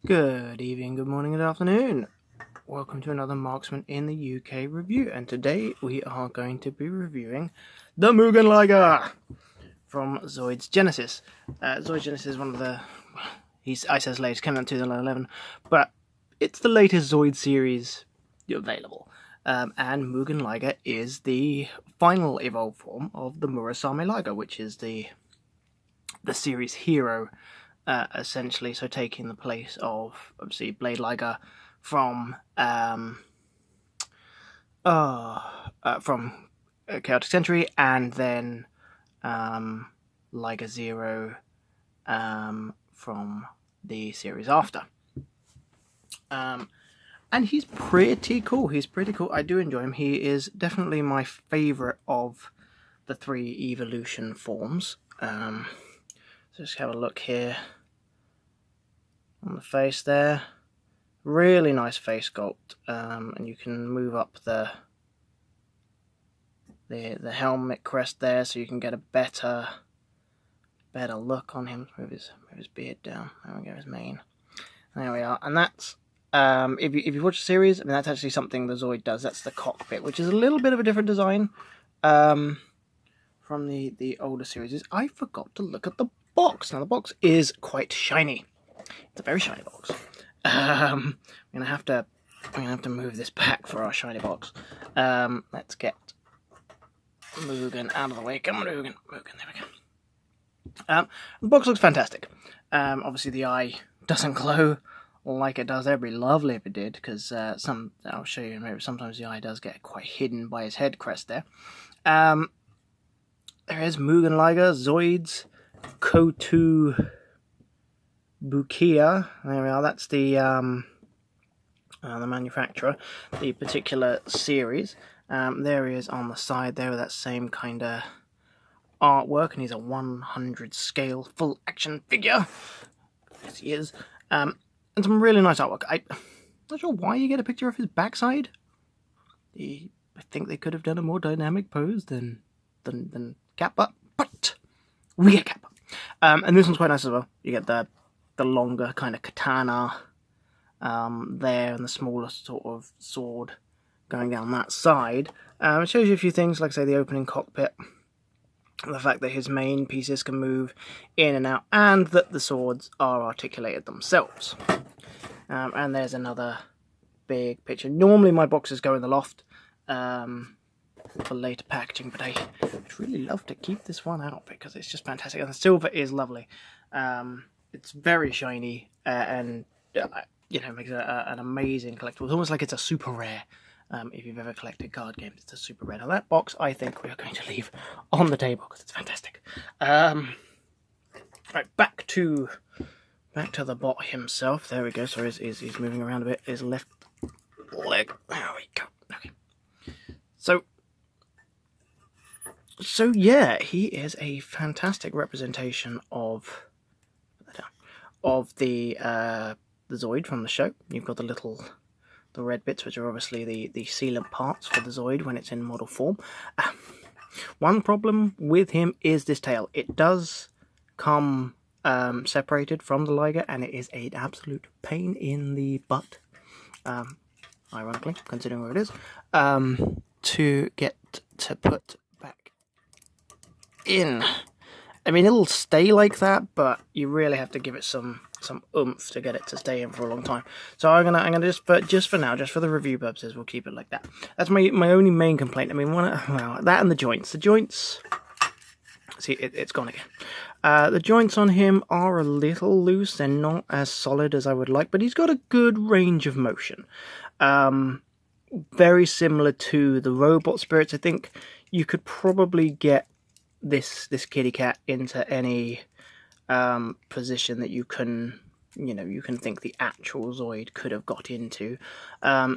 Good evening, good morning, good afternoon. Welcome to another Marksman in the UK review, and today we are going to be reviewing the Mugen Liger from Zoids Genesis. Zoids Genesis is one of the... I says latest, came out in 2011, but it's the latest Zoid series available. And Mugen Liger is the final evolved form of the Murasame Liger, which is the series hero, essentially, so taking the place of, obviously, Blade Liger from Chaotic Century, and then Liger Zero from the series after. And he's pretty cool. I do enjoy him. He is definitely my favourite of the three evolution forms. So just have a look here on the face there. Really nice face sculpt, and you can move up the helmet crest there, so you can get a better look on him. Move his beard down. There we go, his mane. There we are, and that's if you watch the series, I mean, that's actually something the Zoid does. That's the cockpit, which is a little bit of a different design from the older series. I forgot to look at the box. Now the box is quite shiny. It's a very shiny box. I'm gonna have to move this back for our shiny box. Let's get Mugen out of the way. Come on, Mugen. There we go. The box looks fantastic. Obviously the eye doesn't glow like it does. That'd be lovely if it did, because I'll show you maybe sometimes the eye does get quite hidden by his head crest there. There is Mugen Liger, Zoids, Kotu Bukia. There we are. That's the manufacturer, the particular series. There he is on the side there with that same kind of artwork, and he's a 100 scale full action figure. Yes, he is. And some really nice artwork. I'm not sure why you get a picture of his backside. I think they could have done a more dynamic pose than Kappa, but we get Kappa. And this one's quite nice as well. You get the longer kind of katana there, and the smaller sort of sword going down that side. It shows you a few things, like, say, the opening cockpit, the fact that his main pieces can move in and out, and that the swords are articulated themselves. And there's another big picture. Normally my boxes go in the loft for later packaging, but I would really love to keep this one out because it's just fantastic, and the silver is lovely. It's very shiny, and makes it an amazing collectible. It's almost like it's a super rare. If you've ever collected card games, it's a super rare. Now that box, I think we are going to leave on the table because it's fantastic. Right, back to the bot himself. There we go. Sorry, he's moving around a bit. His left leg. There we go. Okay. So yeah, he is a fantastic representation of the Zoid from the show. You've got the red bits, which are obviously the sealant parts for the Zoid when it's in model form. One problem with him is this tail. It does come separated from the Liger, and it is an absolute pain in the butt, ironically, considering where it is, to get to put back in. I mean, it'll stay like that, but you really have to give it some oomph to get it to stay in for a long time. So I'm gonna just for now, just for the review purposes, we'll keep it like that. That's my only main complaint. I mean, that and the joints. The joints. See, it's gone again. The joints on him are a little loose. They're not as solid as I would like, but he's got a good range of motion. Very similar to the robot spirits. I think you could probably get this kitty cat into any position that you can think the actual Zoid could have got into.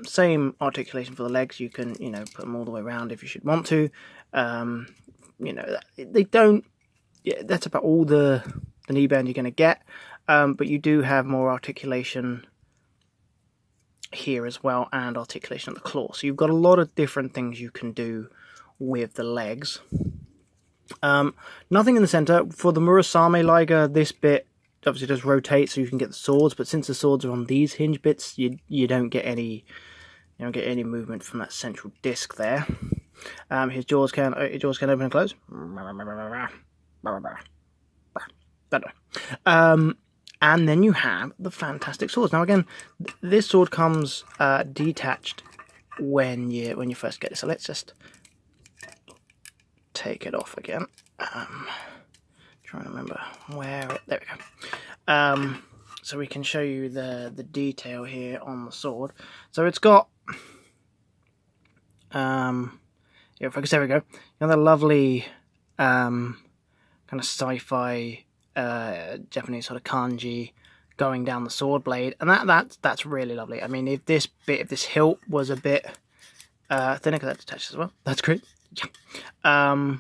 Same articulation for the legs. You can put them all the way around if you should want to. They don't. Yeah, that's about all the knee bend you're going to get. But you do have more articulation here as well, and articulation at the claw. So you've got a lot of different things you can do with the legs. Nothing in the center. For the Murasame Liger, this bit obviously does rotate so you can get the swords, but since the swords are on these hinge bits, you don't get any movement from that central disc there. His jaws can open and close. And then you have the fantastic swords. Now again, this sword comes detached when you first get it. So let's just take it off again. Trying to remember where it. There we go. So we can show you the detail here on the sword. So it's got yeah, focus. There we go. You know the lovely kind of sci-fi Japanese sort of kanji going down the sword blade, and that's really lovely. I mean, if this hilt was a bit thinner, because that's attached as well, that's great. Yeah.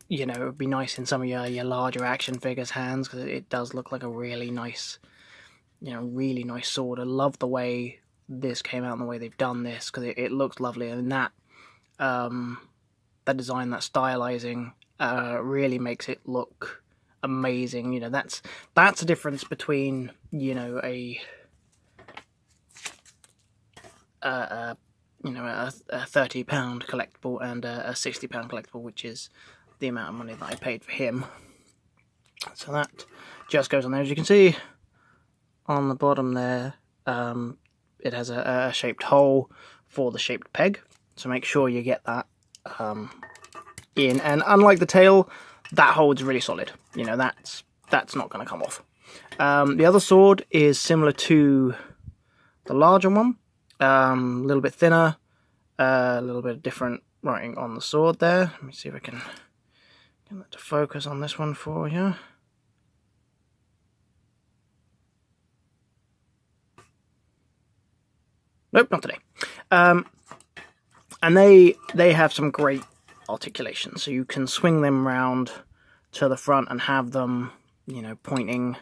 You know, it would be nice in some of your larger action figures' hands, because it does look like a really nice, really nice sword. I love the way this came out and the way they've done this, because it looks lovely, and that design, that stylizing, really makes it look amazing. You know, that's the difference between, a 30-pound collectible and a 60-pound collectible, which is the amount of money that I paid for him. So that just goes on there. As you can see on the bottom there, it has a shaped hole for the shaped peg, so make sure you get that in. And unlike the tail, that holds really solid. That's not going to come off. The other sword is similar to the larger one, a little bit thinner, a little bit different writing on the sword there. Let me see if I can get that to focus on this one for you. Nope, not today. And they have some great articulation, so you can swing them round to the front and have them, pointing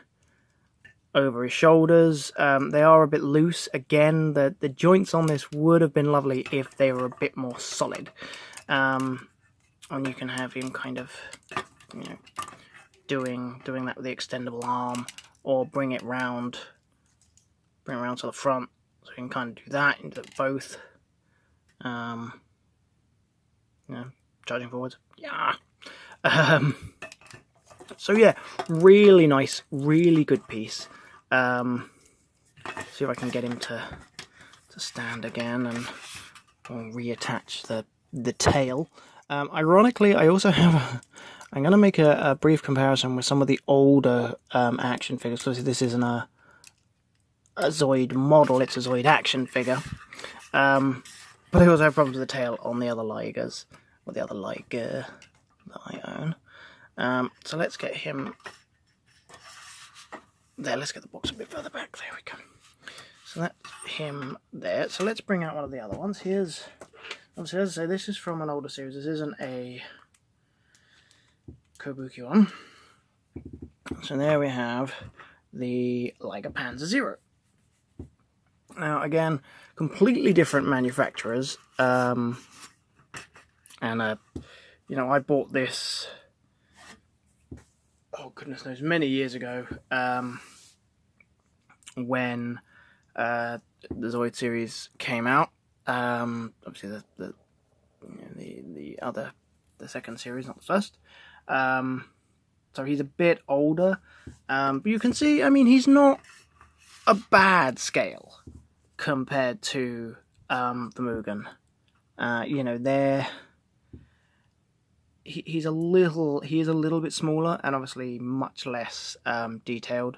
over his shoulders. They are a bit loose. Again, the joints on this would have been lovely if they were a bit more solid. And you can have him kind of, doing that with the extendable arm, or bring it round to the front. So you can kind of do that, and do both. Charging forwards. Yeah. So yeah, really nice, really good piece. See if I can get him to stand again and reattach the tail. Ironically, I also have I'm going to make a brief comparison with some of the older action figures. Because this isn't a Zoid model, it's a Zoid action figure. But I also have problems with the tail on the other Ligers, or the other Liger that I own. So let's get him there. Let's get the box a bit further back. There we go. So that's him there. So let's bring out one of the other ones. Here's, obviously, as I say, this is from an older series. This isn't a Kabuki one. So there we have the Liger Panzer Zero. Now, again, completely different manufacturers, and I bought this, oh goodness knows, many years ago, when the Zoid series came out. Obviously the second series, not the first. So he's a bit older, but you can see, I mean, he's not a bad scale compared to the Mugen. He's a little bit smaller and obviously much less detailed,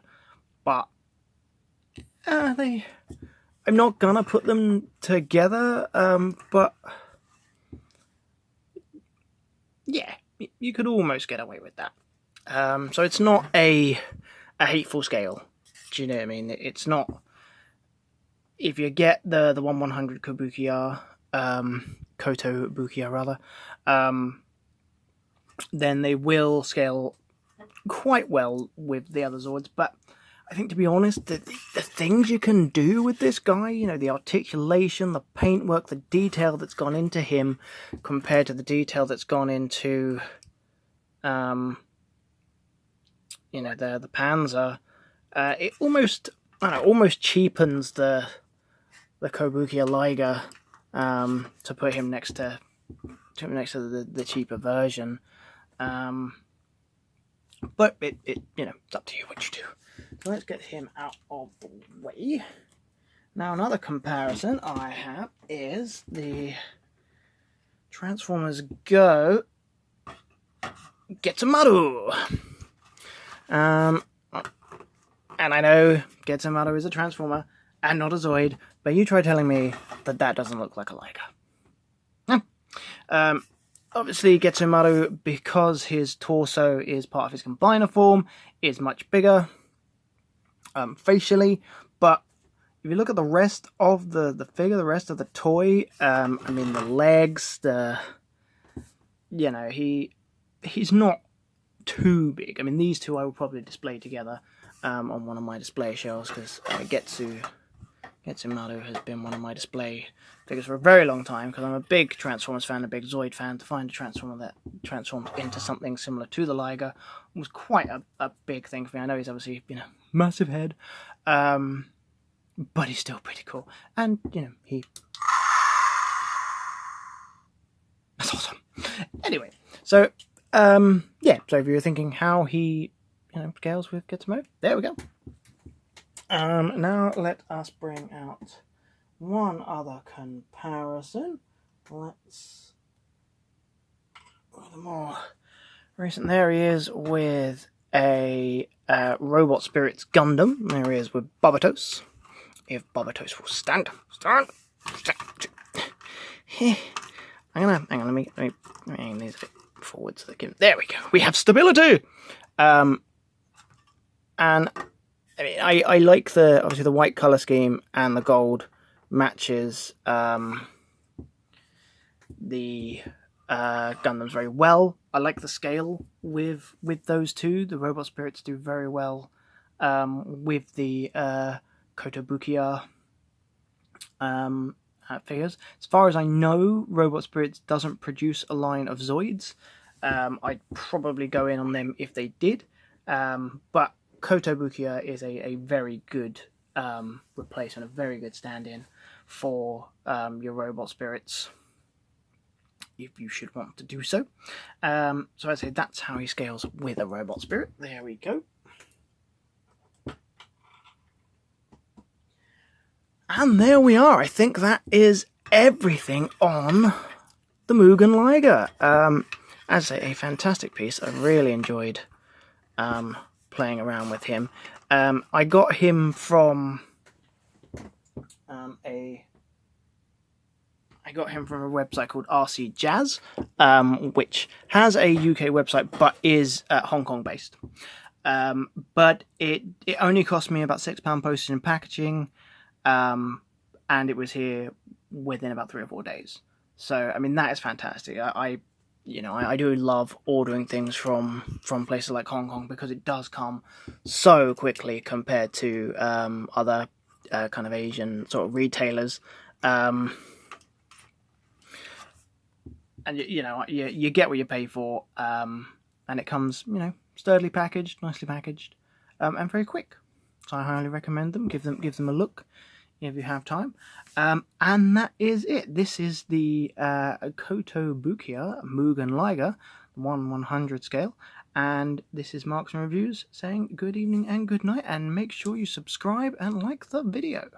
but I'm not gonna put them together, but yeah, you could almost get away with that. So it's not a hateful scale. Do you know what I mean? It's not. If you get the 1/100 Kabukiya, Koto Bukiya rather, then they will scale quite well with the other Zords. But I think, to be honest, the things you can do with this guy, the articulation, the paintwork, the detail that's gone into him compared to the detail that's gone into, the Panzer, it almost, I don't know, almost cheapens the Kobukia Liger to put him next to the cheaper version. But it it's up to you what you do. So let's get him out of the way. Now another comparison I have is the Transformers Go Getsumaru. And I know Getsumaru is a Transformer and not a Zoid, but you try telling me that doesn't look like a Liger. Obviously Getsumaru, because his torso is part of his combiner form, is much bigger facially, but if you look at the rest of the figure, the rest of the toy, I mean the legs, he's not too big. I mean, these two I will probably display together on one of my display shelves, because Getsumaru has been one of my display figures for a very long time, because I'm a big Transformers fan, a big Zoid fan. To find a Transformer that transforms into something similar to the Liger was quite a big thing for me. I know he's obviously, massive head, but he's still pretty cool. And, that's awesome. Anyway, so, so if you were thinking how he, scales with Getsumaru, there we go. Now let us bring out one other comparison. Let's the more recent. There he is with a Robot Spirits Gundam. There he is with Barbatos. If Barbatos will stand. I'm gonna hang on. Let me hang these a bit forward so they can. There we go. We have stability. And I mean, I like obviously the white color scheme, and the gold matches the Gundams very well. I like the scale with those two. The Robot Spirits do very well with the Kotobukiya figures. As far as I know, Robot Spirits doesn't produce a line of Zoids. I'd probably go in on them if they did, but Kotobukiya is a very good replacement, a very good stand-in for your Robot Spirits, if you should want to do so. So I'd say that's how he scales with a Robot Spirit. There we go. And there we are. I think that is everything on the Mugen Liger. As I say, a fantastic piece. I really enjoyed playing around with him. I got him from a website called RC Jazz, which has a UK website but is Hong Kong based. But it only cost me about £6 postage and packaging, and it was here within about 3 or 4 days. So I mean, that is fantastic. I do love ordering things from places like Hong Kong, because it does come so quickly compared to other kind of Asian sort of retailers. And you get what you pay for, and it comes sturdily packaged, nicely packaged, and very quick. So I highly recommend them. Give them a look if you have time. And that is it. This is the Kotobukiya Mugen Liger, 1/100 scale. And this is Marksman Reviews saying good evening and good night. And make sure you subscribe and like the video.